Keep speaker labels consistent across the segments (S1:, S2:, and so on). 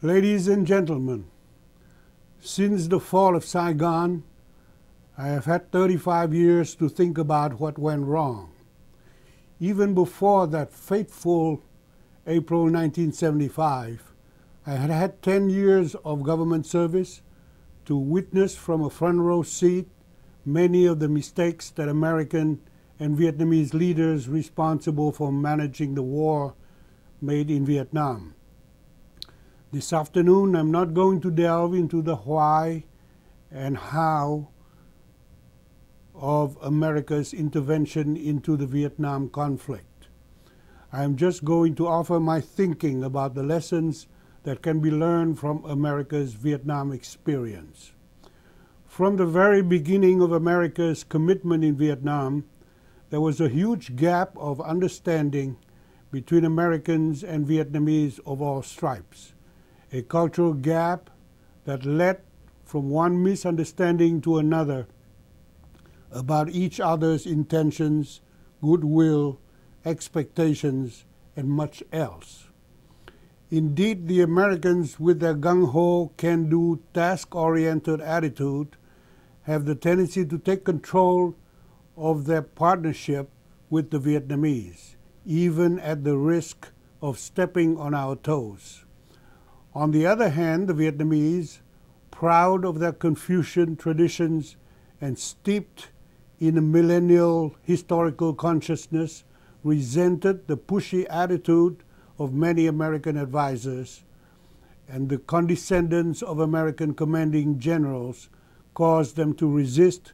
S1: Ladies and gentlemen, since the fall of Saigon, I have had 35 years to think about what went wrong. Even before that fateful April 1975, I had had 10 years of government service to witness from a front row seat many of the mistakes that American and Vietnamese leaders responsible for managing the war made in Vietnam. This afternoon, I'm not going to delve into the why and how of America's intervention into the Vietnam conflict. I am just going to offer my thinking about the lessons that can be learned from America's Vietnam experience. From the very beginning of America's commitment in Vietnam, there was a huge gap of understanding between Americans and Vietnamese of all stripes. A cultural gap that led from one misunderstanding to another about each other's intentions, goodwill, expectations, and much else. Indeed, the Americans, with their gung-ho, can-do, task-oriented attitude, have the tendency to take control of their partnership with the Vietnamese, even at the risk of stepping on our toes. On the other hand, the Vietnamese, proud of their Confucian traditions and steeped in a millennial historical consciousness, resented the pushy attitude of many American advisors, and the condescendence of American commanding generals caused them to resist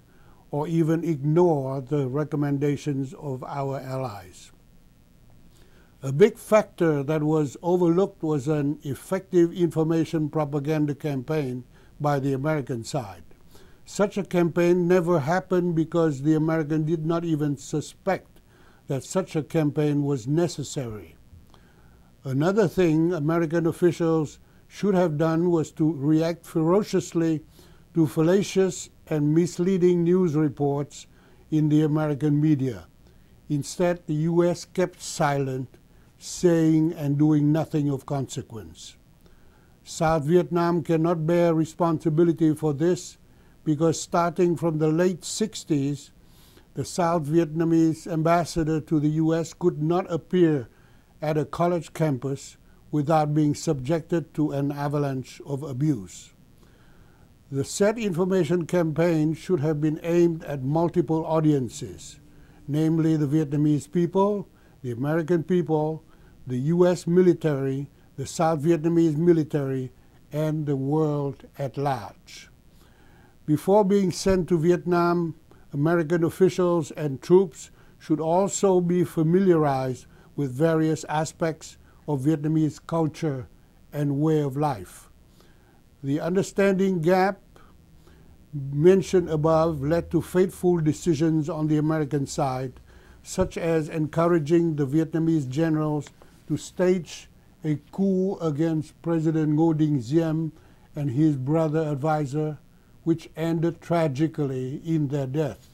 S1: or even ignore the recommendations of our allies. A big factor that was overlooked was an effective information propaganda campaign by the American side. Such a campaign never happened because the Americans did not even suspect that such a campaign was necessary. Another thing American officials should have done was to react ferociously to fallacious and misleading news reports in the American media. Instead, the U.S. kept silent, saying and doing nothing of consequence. South Vietnam cannot bear responsibility for this because starting from the late 60s, the South Vietnamese ambassador to the U.S. could not appear at a college campus without being subjected to an avalanche of abuse. The said information campaign should have been aimed at multiple audiences, namely the Vietnamese people, the American people, the U.S. military, the South Vietnamese military, and the world at large. Before being sent to Vietnam, American officials and troops should also be familiarized with various aspects of Vietnamese culture and way of life. The understanding gap mentioned above led to fateful decisions on the American side, such as encouraging the Vietnamese generals to stage a coup against President Ngo Dinh Diem and his brother advisor, which ended tragically in their death.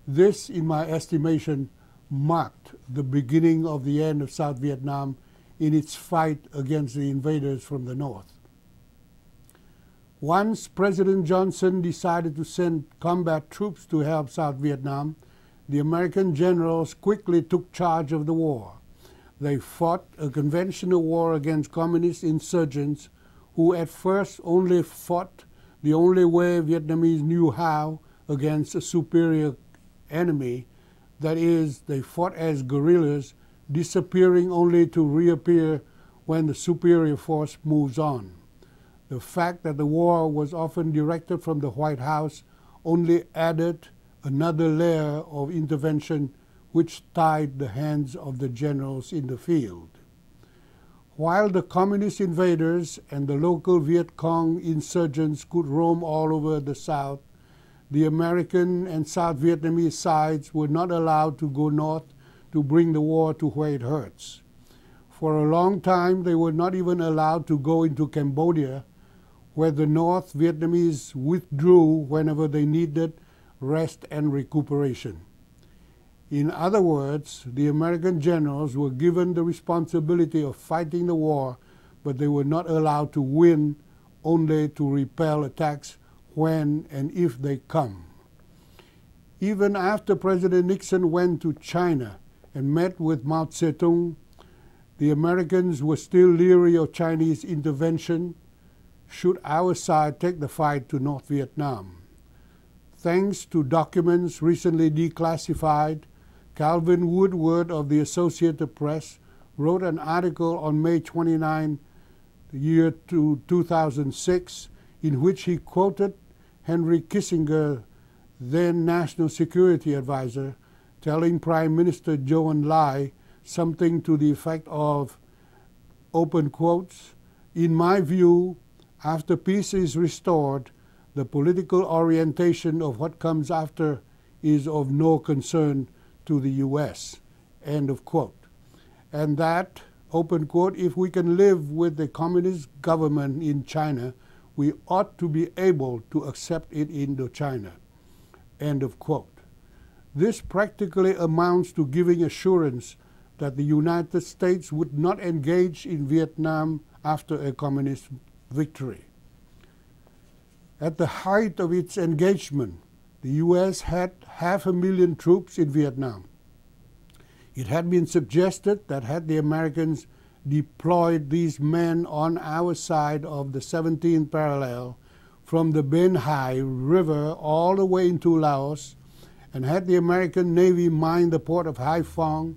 S1: This, in my estimation, marked the beginning of the end of South Vietnam in its fight against the invaders from the north. Once President Johnson decided to send combat troops to help South Vietnam, the American generals quickly took charge of the war. They fought a conventional war against communist insurgents who at first only fought the only way Vietnamese knew how against a superior enemy. That is, they fought as guerrillas, disappearing only to reappear when the superior force moves on. The fact that the war was often directed from the White House only added another layer of intervention which tied the hands of the generals in the field. While the communist invaders and the local Viet Cong insurgents could roam all over the South, the American and South Vietnamese sides were not allowed to go north to bring the war to where it hurts. For a long time, they were not even allowed to go into Cambodia, where the North Vietnamese withdrew whenever they needed rest and recuperation. In other words, the American generals were given the responsibility of fighting the war but they were not allowed to win, only to repel attacks when and if they come. Even after President Nixon went to China and met with Mao Zedong, the Americans were still leery of Chinese intervention should our side take the fight to North Vietnam. Thanks to documents recently declassified, Calvin Woodward of the Associated Press wrote an article on May 29, the year 2006, in which he quoted Henry Kissinger, then National Security Advisor, telling Prime Minister Zhou Enlai something to the effect of, open quotes, "In my view, after peace is restored, the political orientation of what comes after is of no concern to the U.S., end of quote. And that, open quote, if we can live with the communist government in China, we ought to be able to accept it in Indochina, end of quote. This practically amounts to giving assurance that the United States would not engage in Vietnam after a communist victory. At the height of its engagement, the U.S. had 500,000 troops in Vietnam. It had been suggested that had the Americans deployed these men on our side of the 17th parallel from the Ben Hai River all the way into Laos, and had the American Navy mine the port of Haiphong,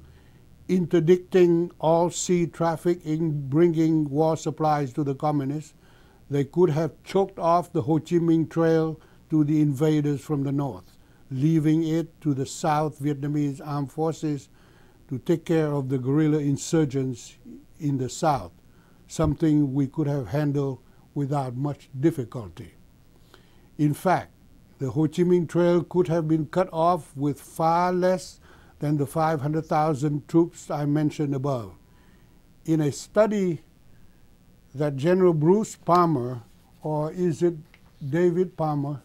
S1: interdicting all sea traffic in bringing war supplies to the communists, they could have choked off the Ho Chi Minh Trail to the invaders from the north, leaving it to the South Vietnamese armed forces to take care of the guerrilla insurgents in the south, something we could have handled without much difficulty. In fact, the Ho Chi Minh Trail could have been cut off with far less than the 500,000 troops I mentioned above. In a study that General Bruce Palmer, or is it David Palmer,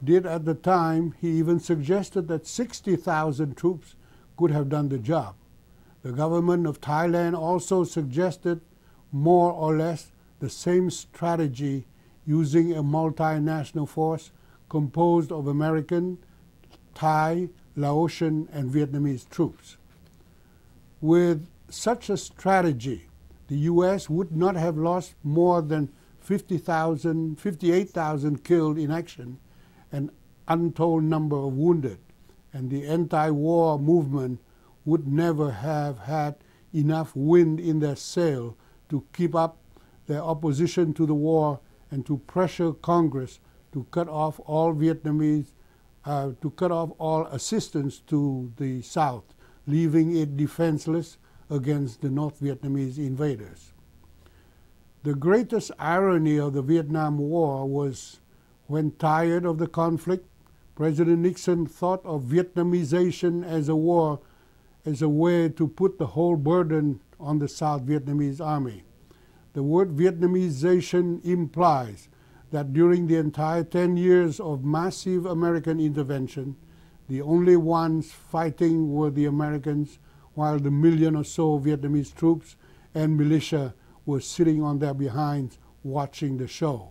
S1: did at the time, he even suggested that 60,000 troops could have done the job. The government of Thailand also suggested more or less the same strategy, using a multinational force composed of American, Thai, Laotian, and Vietnamese troops. With such a strategy, the U.S. would not have lost more than 58,000 killed in action, an untold number of wounded, and the anti-war movement would never have had enough wind in their sail to keep up their opposition to the war and to pressure Congress to cut off all all assistance to the South, leaving it defenseless against the North Vietnamese invaders. The greatest irony of the Vietnam War was when, tired of the conflict, President Nixon thought of Vietnamization as a way to put the whole burden on the South Vietnamese army. The word Vietnamization implies that during the entire 10 years of massive American intervention, the only ones fighting were the Americans, while the million or so Vietnamese troops and militia were sitting on their behinds watching the show.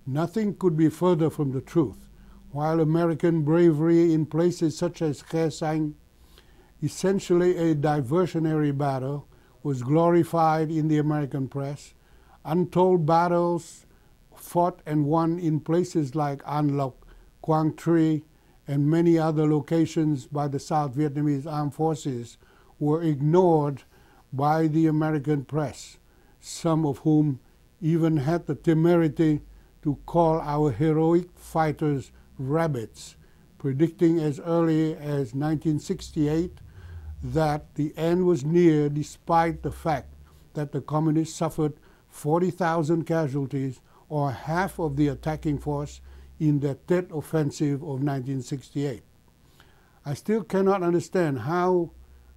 S1: Nothing could be further from the truth. While American bravery in places such as Khe Sanh, essentially a diversionary battle, was glorified in the American press, untold battles fought and won in places like An Loc, Quang Tri, and many other locations by the South Vietnamese armed forces were ignored by the American press, some of whom even had the temerity to call our heroic fighters rabbits, predicting as early as 1968 that the end was near, despite the fact that the communists suffered 40,000 casualties, or half of the attacking force, in their Tet Offensive of 1968. I still cannot understand how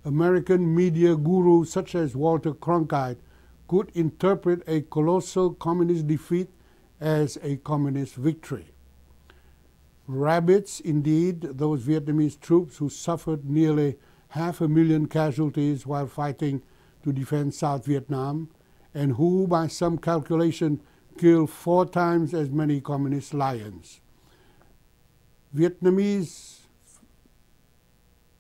S1: American media gurus such as Walter Cronkite could interpret a colossal communist defeat as a communist victory. Rabbits, indeed, those Vietnamese troops who suffered nearly 500,000 casualties while fighting to defend South Vietnam, and who, by some calculation, killed 4 times as many communist lions. Vietnamization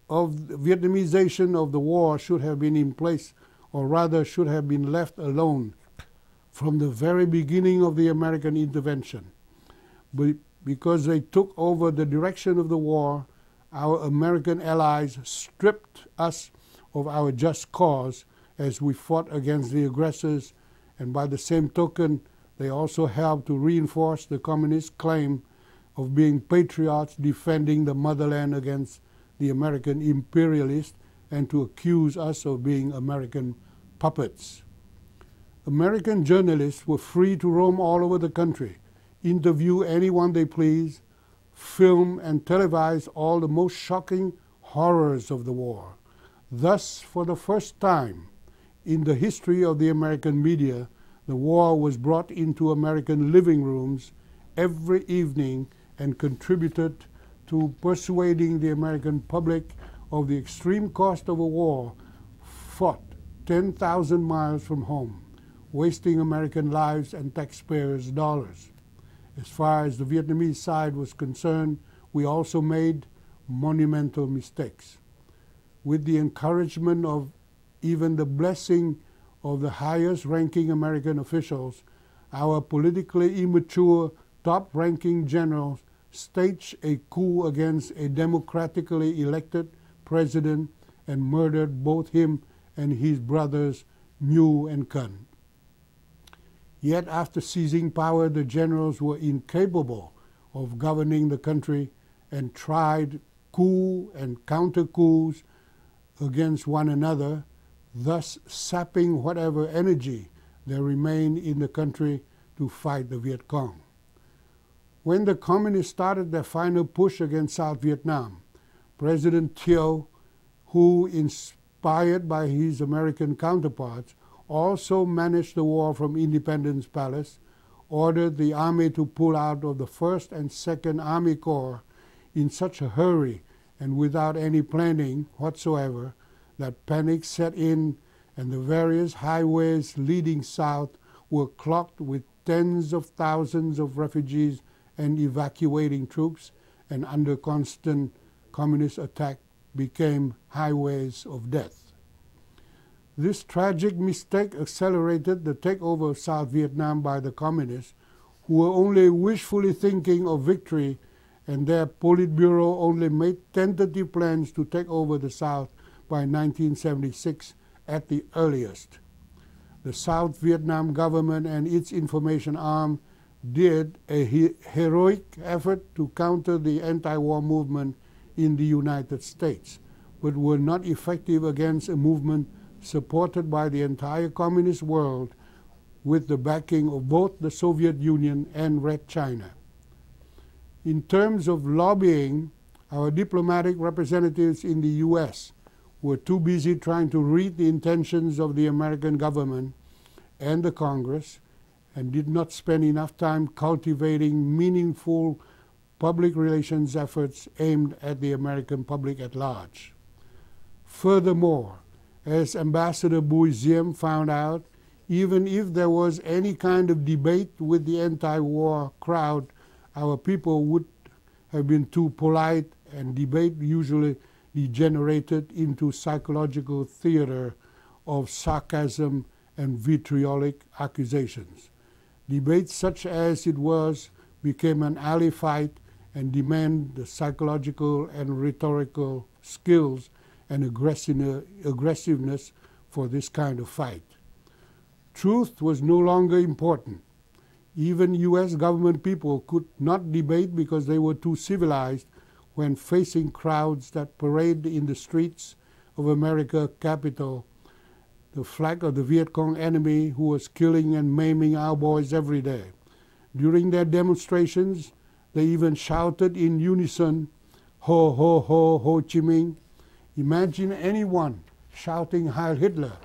S1: of the war should have been in place, or rather should have been left alone from the very beginning of the American intervention. But because they took over the direction of the war, our American allies stripped us of our just cause as we fought against the aggressors, and by the same token, they also helped to reinforce the communist claim of being patriots defending the motherland against the American imperialists, and to accuse us of being American puppets. American journalists were free to roam all over the country, interview anyone they pleased, film and televise all the most shocking horrors of the war. Thus, for the first time in the history of the American media, the war was brought into American living rooms every evening and contributed to persuading the American public of the extreme cost of a war fought 10,000 miles from home, wasting American lives and taxpayers' dollars. As far as the Vietnamese side was concerned, we also made monumental mistakes. With the encouragement of even the blessing of the highest-ranking American officials, our politically immature, top-ranking generals staged a coup against a democratically elected president and murdered both him and his brothers, Nhu and Kun. Yet after seizing power, the generals were incapable of governing the country and tried coup and counter-coups against one another, thus sapping whatever energy there remained in the country to fight the Viet Cong. When the communists started their final push against South Vietnam, President Thieu, who, inspired by his American counterparts, also managed the war from Independence Palace, ordered the army to pull out of the 1st and 2nd Army Corps in such a hurry and without any planning whatsoever that panic set in, and the various highways leading south were clogged with tens of thousands of refugees and evacuating troops, and under constant communist attack became highways of death. This tragic mistake accelerated the takeover of South Vietnam by the communists, who were only wishfully thinking of victory, and their Politburo only made tentative plans to take over the South by 1976 at the earliest. The South Vietnam government and its information arm did a heroic effort to counter the anti-war movement in the United States, but were not effective against a movement supported by the entire communist world with the backing of both the Soviet Union and Red China. In terms of lobbying, our diplomatic representatives in the U.S. were too busy trying to read the intentions of the American government and the Congress, and did not spend enough time cultivating meaningful public relations efforts aimed at the American public at large. Furthermore, as Ambassador Bui Diem found out, even if there was any kind of debate with the anti-war crowd, our people would have been too polite, and debate usually degenerated into psychological theater of sarcasm and vitriolic accusations. Debate such as it was became an alley fight and demanded the psychological and rhetorical skills and aggressiveness for this kind of fight. Truth was no longer important. Even U.S. government people could not debate because they were too civilized when facing crowds that parade in the streets of America's capital the flag of the Viet Cong enemy, who was killing and maiming our boys every day. During their demonstrations, they even shouted in unison, "Ho, ho, ho, Ho Chi Minh." Imagine anyone shouting Heil Hitler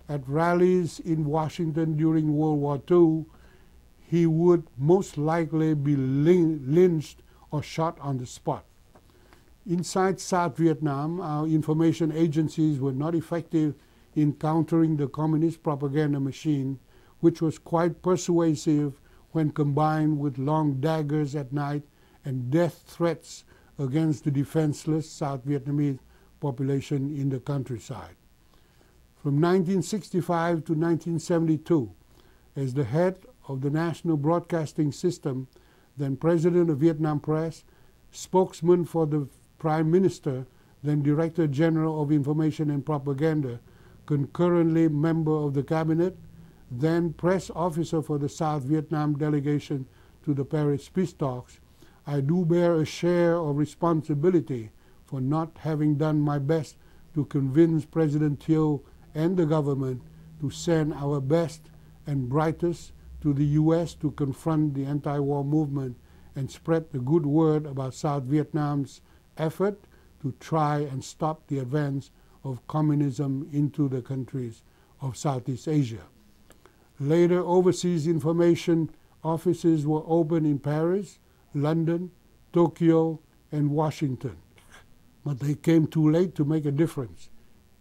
S1: at rallies in Washington during World War II. He would most likely be lynched or shot on the spot. Inside South Vietnam, our information agencies were not effective in countering the communist propaganda machine, which was quite persuasive when combined with long daggers at night and death threats against the defenseless South Vietnamese population in the countryside. From 1965 to 1972, as the head of the National Broadcasting System, then President of Vietnam Press, spokesman for the Prime Minister, then Director General of Information and Propaganda, concurrently member of the Cabinet, then press officer for the South Vietnam delegation to the Paris peace talks, I do bear a share of responsibility for not having done my best to convince President Thieu and the government to send our best and brightest to the U.S. to confront the anti-war movement and spread the good word about South Vietnam's effort to try and stop the advance of communism into the countries of Southeast Asia. Later, overseas information offices were opened in Paris, London, Tokyo, and Washington. But they came too late to make a difference.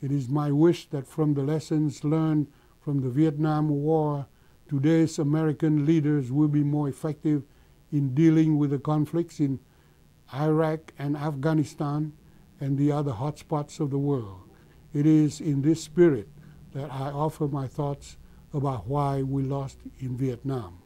S1: It is my wish that from the lessons learned from the Vietnam War, today's American leaders will be more effective in dealing with the conflicts in Iraq and Afghanistan and the other hotspots of the world. It is in this spirit that I offer my thoughts about why we lost in Vietnam.